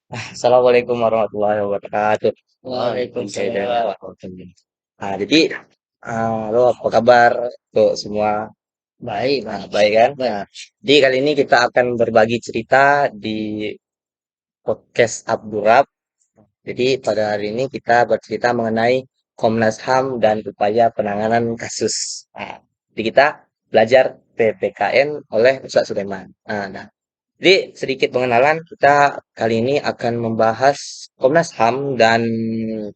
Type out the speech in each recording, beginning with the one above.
Assalamualaikum warahmatullahi wabarakatuh. Waalaikumsalam. Jadi, halo, apa kabar tuh semua? Baik, Nah, baik. baik kan? Baik. Nah, jadi kali ini kita akan berbagi cerita di podcast Abdurrab. Jadi pada hari ini kita bercerita mengenai Komnas HAM dan upaya penanganan kasus. Jadi kita belajar PPKN oleh Ustaz Sulaiman. Jadi sedikit pengenalan, kita kali ini akan membahas Komnas HAM dan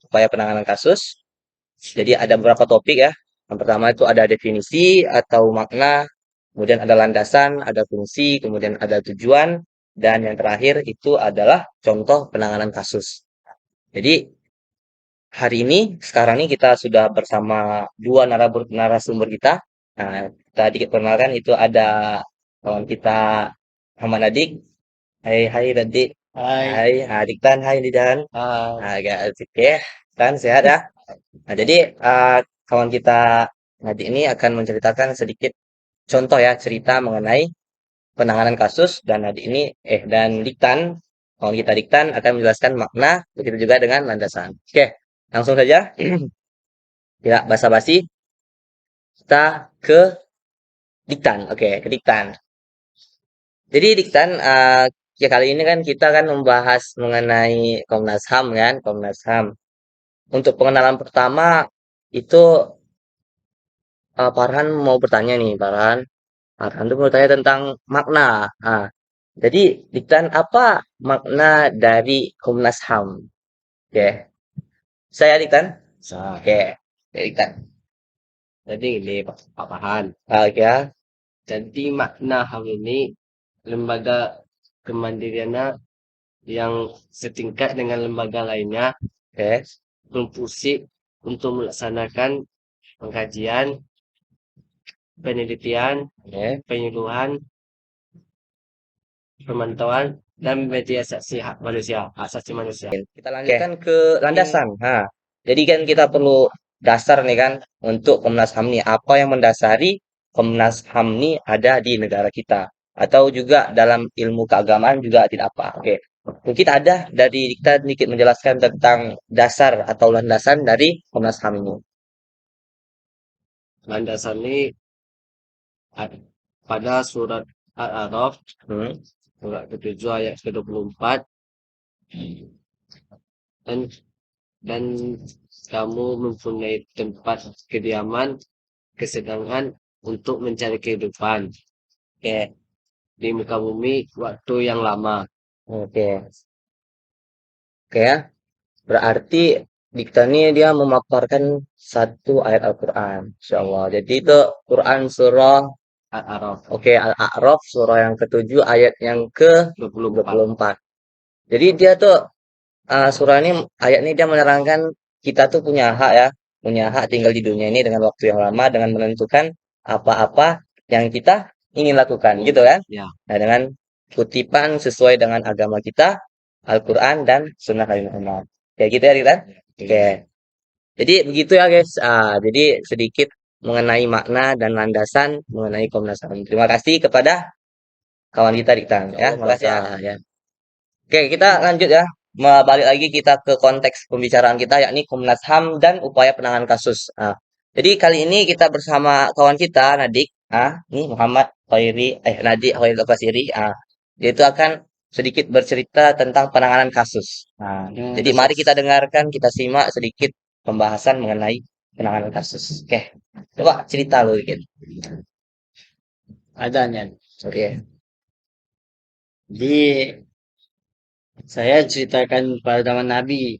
upaya penanganan kasus. Jadi ada beberapa topik ya. Yang pertama itu ada definisi atau makna, kemudian ada landasan, ada fungsi, kemudian ada tujuan, dan yang terakhir itu adalah contoh penanganan kasus. Jadi hari ini, sekarang ini kita sudah bersama dua narasumber kita. Nah, tadi perkenalkan itu ada kawan kita Muhammad Nadik. Hai, hai Nadik. Hai. Hai, Adik Tan. Hai, Didan. Hai. Agak asik ya. Tan, sehat ya? Nah, jadi kawan kita Nadik ini akan menceritakan sedikit contoh ya cerita mengenai penanganan kasus dan Nadik ini dan Diktan, kawan kita Diktan akan menjelaskan makna begitu juga dengan landasan. Oke, langsung saja. Tidak basa-basi, kita ke Diktan. Oke, ke Diktan. Jadi Diktan, ya kali ini kan kita kan membahas mengenai Komnas HAM kan, Komnas HAM. Untuk pengenalan pertama itu Farhan mau bertanya nih, Farhan. Farhan tuh mau tanya tentang makna. Ah, jadi Diktan apa makna dari Komnas HAM? Oke, saya Diktan. Sa. Oke, Diktan. Jadi ini Pak Pahan. Oke, ya. Jadi makna HAM ini lembaga kemandirian yang setingkat dengan lembaga lainnya Oke, berfungsi untuk melaksanakan pengkajian, penelitian, oke. penyuluhan, pemantauan, dan mediasi hak manusia, hak asasi manusia. Kita lanjutkan ke landasan. Nah, jadi kan kita perlu dasar nih kan untuk Komnas HAM nih. Apa yang mendasari Komnas HAM nih ada di negara kita? Atau juga dalam ilmu keagamaan juga tidak apa. Oke. Mungkin ada dari kita sedikit menjelaskan tentang dasar atau landasan dari Komnas HAM ini. Landasan ini pada surat Al-A'raf, Hmm. surat ke-7 ayat ke-24, dan dan kamu mempunyai tempat kediaman, kesenangan untuk mencari kehidupan Oke. di muka bumi waktu yang lama. Oke. Oke ya. Berarti Dikta ini dia memaparkan satu ayat Al-Quran. Insya Allah. Jadi itu Quran surah. Al-A'raf Oke, Al-A'raf surah yang ketujuh ayat yang ke 24. 24. Jadi dia tuh surah ini ayat ini dia menerangkan kita tuh punya hak ya, punya hak tinggal di dunia ini dengan waktu yang lama dengan menentukan apa-apa yang kita ingin lakukan gitu kan. Ya, Nah, dengan kutipan sesuai dengan agama kita, Al-Quran dan Sunnah Nabi Muhammad. Kayak gitu ya, kita. Oke. Jadi begitu ya guys. Jadi sedikit mengenai makna dan landasan mengenai Komnas HAM. Terima kasih kepada kawan kita Dikta ya. sama Makasih ya. Pak. Ya. Oke, kita lanjut ya. Balik lagi kita ke konteks pembicaraan kita yakni Komnas HAM dan upaya penanganan kasus. Jadi kali ini kita bersama kawan kita Nadik, ini Muhammad Khairi, Nadik Khairi Basiri. Dia itu akan sedikit bercerita tentang penanganan kasus. Jadi mari kita dengarkan, kita simak sedikit pembahasan mengenai penanganan kasus. Oke, coba cerita lu dikit. Adanya. Oke, Jadi saya ceritakan pada zaman Nabi,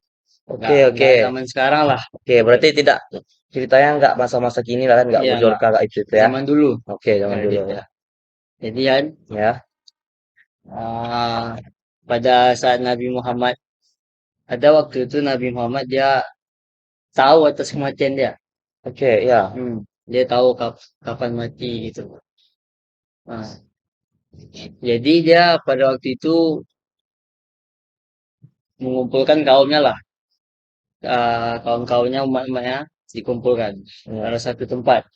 oke, oke. nggak zaman sekarang lah. Oke, berarti tidak ceritanya nggak masa-masa kini lah kan nggak Iya, bojor nggak kakak itu tuh ya. zaman dulu. Oke, zaman Nah, dulu gitu. ya. Jadi kan Ya. ah, pada saat Nabi Muhammad ada waktu itu Nabi Muhammad dia tahu atas kematian dia. Oke, ya. Dia tahu kapan mati gitu. Nah, jadi dia pada waktu itu mengumpulkan kaumnya lah, kaum-kaumnya umat-umatnya dikumpulkan pada Ya. satu tempat.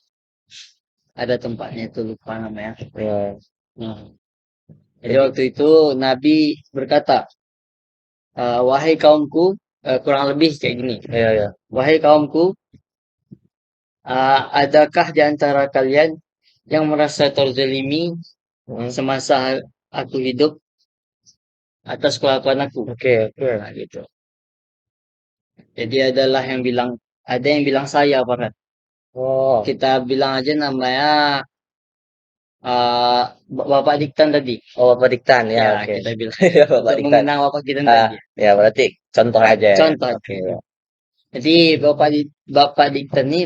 Ada tempatnya itu lupa namanya. Ya. Nah, jadi Jadi waktu itu Nabi berkata, Wahai kaumku, kurang lebih kayak gini. Iya, iya. Wahai kaumku, adakah di antara kalian yang merasa terzalimi Mm. semasa aku hidup atas kelakuan aku? Oke, oke. Nah, gitu. Jadi ada yang bilang saya, Farhan. Oh, Kita bilang aja namanya uh, Bapak Diktan tadi. oh Bapak Diktan ya, Ya, oke. kita bilang Ya, Bapak untuk Diktan. mengenang Bapak Diktan Ah, tadi. ya berarti contoh aja ya kan. Contoh. Oke, ya. Jadi Bapak Diktan ini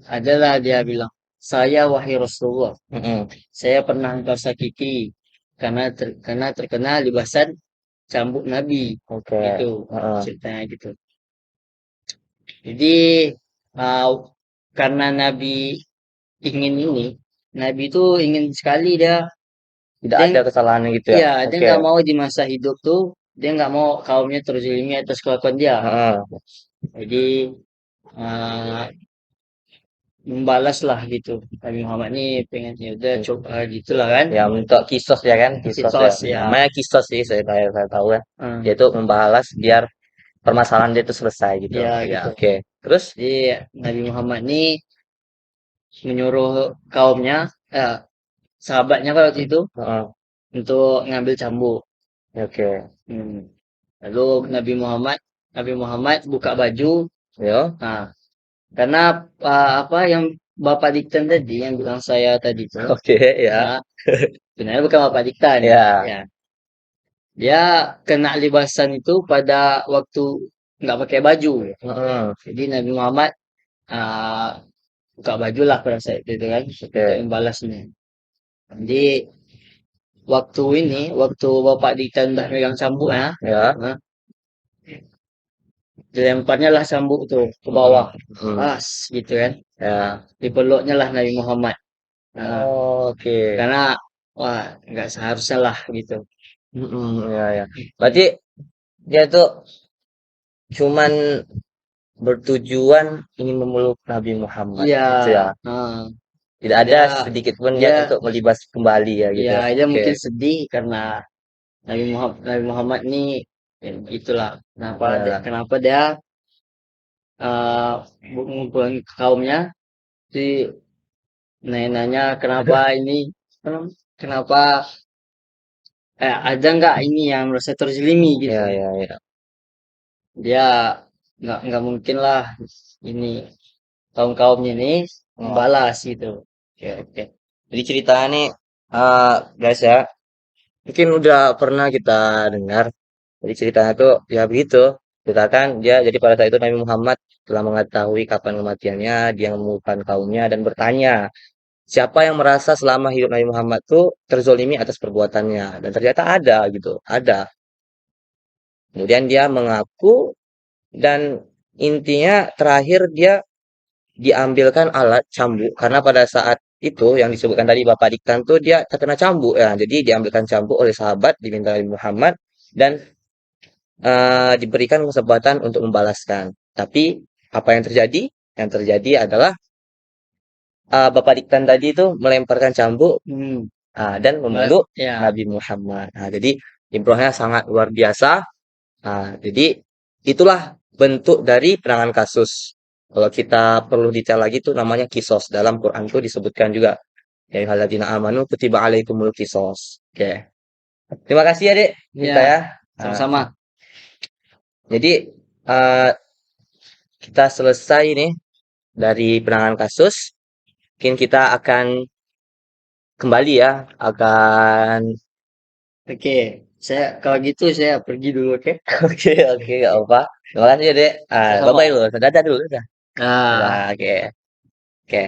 adalah dia bilang, saya wahai Rasulullah, Mm-mm. saya pernah engkau sakiti karena terkena libasan cambuk Nabi. Oke. Gitu Heeh. ceritanya gitu. Jadi uh, karena ingin ini, Nabi itu ingin sekali Tidak dia ada kesalahan gitu ya. ya dia Oke. nggak mau di masa hidup tuh dia nggak mau kaumnya terzalimi atas kelakuan dia. Heeh. Jadi uh, membalas lah gitu. Nabi Muhammad nih pengen ya udah coba gitulah kan. Ya untuk kisos ya kan, kisos ya. Kisos ya. Namanya kisos sih saya tahu ya. Hmm, Yaitu membalas biar permasalahan dia itu selesai gitu. ya Ya, gitu. oke. Terus? Jadi Nabi Muhammad nih menyuruh kaumnya, sahabatnya kalau waktu itu Heeh. untuk ngambil cambuk. Oke. Hmm. Lalu Nabi Muhammad buka baju. Yo. Nah, karena apa yang Bapak Diktan tadi yang bilang saya tadi itu, Oke, ya. ya, sebenarnya bukan Bapak Diktan, Ya. ya. Dia kena libasan itu pada waktu nggak pakai baju. Heeh. Jadi Nabi Muhammad uh, buka baju lah pada saat itu kan untuk Oke. membalasnya. Jadi waktu Bapak Diktan udah megang cambuk ya, Ya. nah, dilemparnya lah cambuk tuh ke Heeh. bawah, Hmm. pas gitu kan. Nah, Ya. dipeluknya lah Nabi Muhammad. Nah, Oh, oke. karena wah nggak seharusnya lah gitu. Mm-mm, ya, ya. Hmm. Berarti dia tuh cuman bertujuan ingin memeluk Nabi Muhammad Iya, gitu ya. heeh. Tidak ada dia sedikit pun dia niat untuk melibas kembali ya gitu. dia Oke. mungkin sedih karena Nabi Muhammad ini ya, itulah Ya. kenapa dia uh, ngumpulin kaumnya si nanya kenapa ini kenapa ada nggak ini yang merasa terzalimi gitu. Ya, ya, ya. Dia nggak mungkin lah ini kaum-kaumnya ini Oh, membalas gitu. oke, oke. Jadi ceritanya nih, guys ya, mungkin udah pernah kita dengar. Jadi ceritanya tuh ya begitu. Ceritakan dia jadi pada saat itu Nabi Muhammad telah mengetahui kapan kematiannya, dia mengumpulkan kaumnya dan bertanya, siapa yang merasa selama hidup Nabi Muhammad tuh terzolimi atas perbuatannya? Dan ternyata ada gitu, ada. Kemudian dia mengaku dan intinya terakhir dia diambilkan alat cambuk karena pada saat itu yang disebutkan tadi Bapak Diktan tuh dia terkena cambuk ya. Jadi diambilkan cambuk oleh sahabat diminta Nabi Muhammad dan diberikan kesempatan untuk membalaskan. Tapi apa yang terjadi? Yang terjadi adalah Bapak Diktan tadi itu melemparkan cambuk Hmm, dan memeluk ya, Nabi Muhammad. Nah, jadi improhnya sangat luar biasa. Nah, jadi itulah bentuk dari penanganan kasus. Kalau kita perlu detail lagi tuh namanya kisos. Dalam Quran tuh disebutkan juga. Ya ayyuhalladzina amanu kutiba alaikumul kisos. Oke. Terima kasih ya, Dek. Kita ya. ya, Nah, sama-sama. jadi eh, kita selesai nih dari penanganan kasus. Mungkin kita akan kembali ya, akan Oke, kalau gitu saya pergi dulu, oke? oke oke gak apa. Terima kasih ya, Dek. Bye Sama-sama. bye dulu. Dadah dulu, dadah. Dadah, Nah, oke. Oke.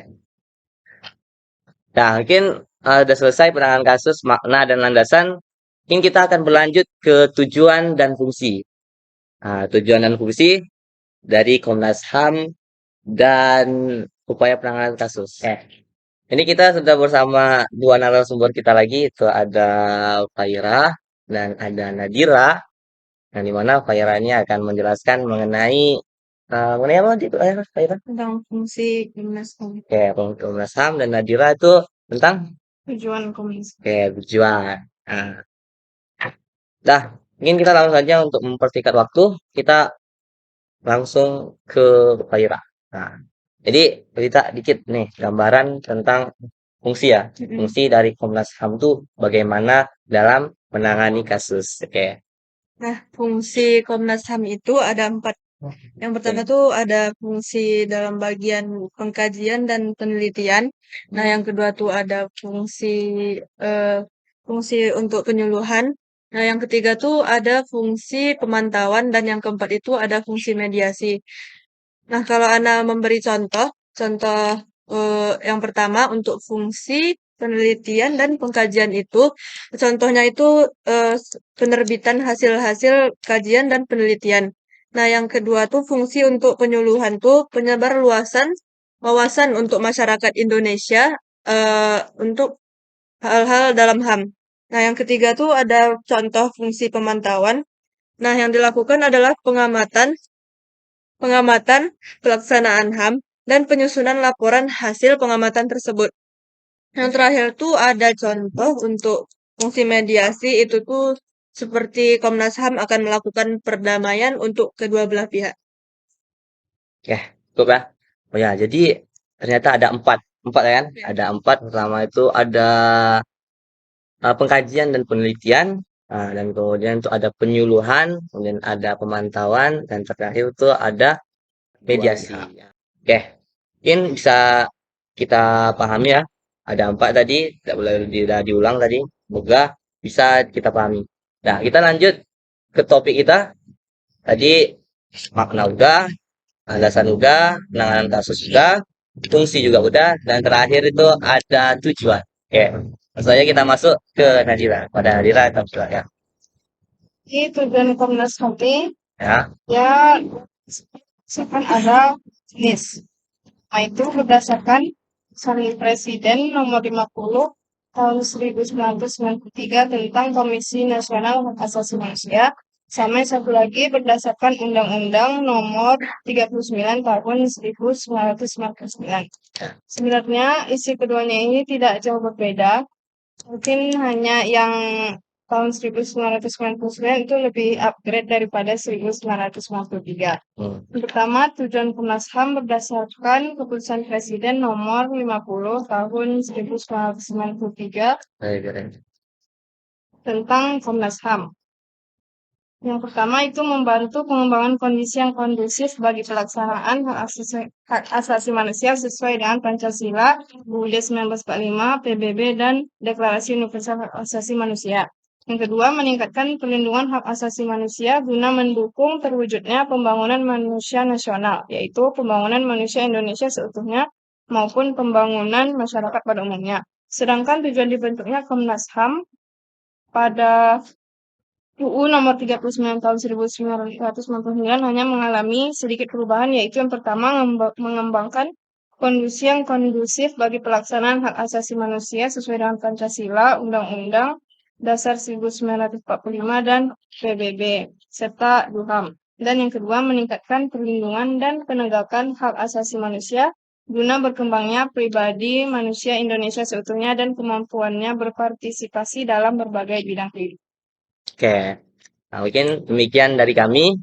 Nah, mungkin udah selesai penanganan kasus, makna dan landasan. Mungkin kita akan berlanjut ke tujuan dan fungsi. Nah, tujuan dan fungsi dari Komnas HAM dan upaya penanganan kasus. Ini kita sudah bersama dua narasumber kita lagi, itu ada Faira dan ada Nadira. Yang di mana Faira ini akan menjelaskan mengenai apa di Faira? Tentang fungsi Komnas HAM, Oke, Komnas HAM dan Nadira itu tentang tujuan Komnas. tujuan. Nah, dah Mungkin kita langsung saja untuk mempersingkat waktu, kita langsung ke Faira. Nah, jadi cerita dikit nih gambaran tentang fungsi ya. Fungsi dari Komnas HAM itu bagaimana dalam menangani kasus. Oke. Nah, fungsi Komnas HAM itu ada 4. Yang pertama tuh ada fungsi dalam bagian pengkajian dan penelitian. Nah, yang kedua tuh ada eh, fungsi untuk penyuluhan. Nah, yang ketiga tuh ada fungsi pemantauan dan yang keempat itu ada fungsi mediasi. Nah, kalau Ana memberi contoh yang pertama untuk fungsi penelitian dan pengkajian itu, contohnya itu penerbitan hasil-hasil kajian dan penelitian. Nah, yang kedua tuh fungsi untuk penyuluhan tuh penyebar luasan wawasan untuk masyarakat Indonesia untuk hal-hal dalam HAM. Nah, yang ketiga tuh ada contoh fungsi pemantauan. Nah, yang dilakukan adalah pengamatan pengamatan pelaksanaan HAM, dan penyusunan laporan hasil pengamatan tersebut. Yang terakhir tuh ada contoh untuk fungsi mediasi itu tuh seperti Komnas HAM akan melakukan perdamaian untuk kedua belah pihak. Oke, cukup ya. Oh ya, jadi ternyata ada empat ya kan? Ya. Ada empat. Pertama itu ada pengkajian dan penelitian, dan kemudian itu ada penyuluhan, kemudian ada pemantauan, dan terakhir itu ada mediasi. Oke, mungkin bisa kita pahami ya. Ada empat tadi, tidak boleh diulang tadi. Semoga bisa kita pahami. Nah, kita lanjut ke topik kita. Tadi makna udah, alasan udah, penanganan kasus udah, fungsi juga udah, dan terakhir itu ada tujuan. Oke, langsung aja kita masuk ke Nadira. Pada Nadira kita mulai ya. Ini tujuan Komnas HAM Ya, ya misalkan ada jenis. Nah, itu berdasarkan Sari Presiden nomor 50 tahun 1993 tentang Komisi Nasional Hak Asasi Manusia. Sama satu lagi berdasarkan Undang-Undang nomor 39 tahun 1999. Sebenarnya isi keduanya ini tidak jauh berbeda. Mungkin hanya yang tahun 1999 itu lebih upgrade daripada 1993. Yang pertama, tujuan Komnas HAM berdasarkan keputusan Presiden nomor 50 tahun 1993 baik. tentang Komnas HAM. Yang pertama itu membantu pengembangan kondisi yang kondusif bagi pelaksanaan hak asasi manusia sesuai dengan Pancasila, UUD 1945, PBB, dan Deklarasi Universal Hak Asasi Manusia. Yang kedua, meningkatkan perlindungan hak asasi manusia guna mendukung terwujudnya pembangunan manusia nasional, yaitu pembangunan manusia Indonesia seutuhnya maupun pembangunan masyarakat pada umumnya. Sedangkan tujuan dibentuknya Komnas HAM pada UU nomor 39 tahun 1999 hanya mengalami sedikit perubahan, yaitu yang pertama mengembangkan kondisi yang kondusif bagi pelaksanaan hak asasi manusia sesuai dengan Pancasila, Undang-Undang Dasar 1945 dan PBB serta DUHAM. Dan yang kedua meningkatkan perlindungan dan penegakan hak asasi manusia guna berkembangnya pribadi manusia Indonesia seutuhnya dan kemampuannya berpartisipasi dalam berbagai bidang kehidupan. Oke. Nah, mungkin demikian dari kami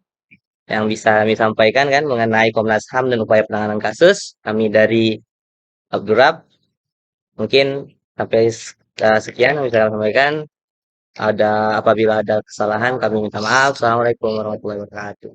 yang bisa kami sampaikan kan mengenai Komnas HAM dan upaya penanganan kasus. Kami dari Abdurrab. Mungkin sampai sekian yang bisa kami sampaikan. Apabila ada kesalahan kami minta maaf. Assalamualaikum warahmatullahi wabarakatuh.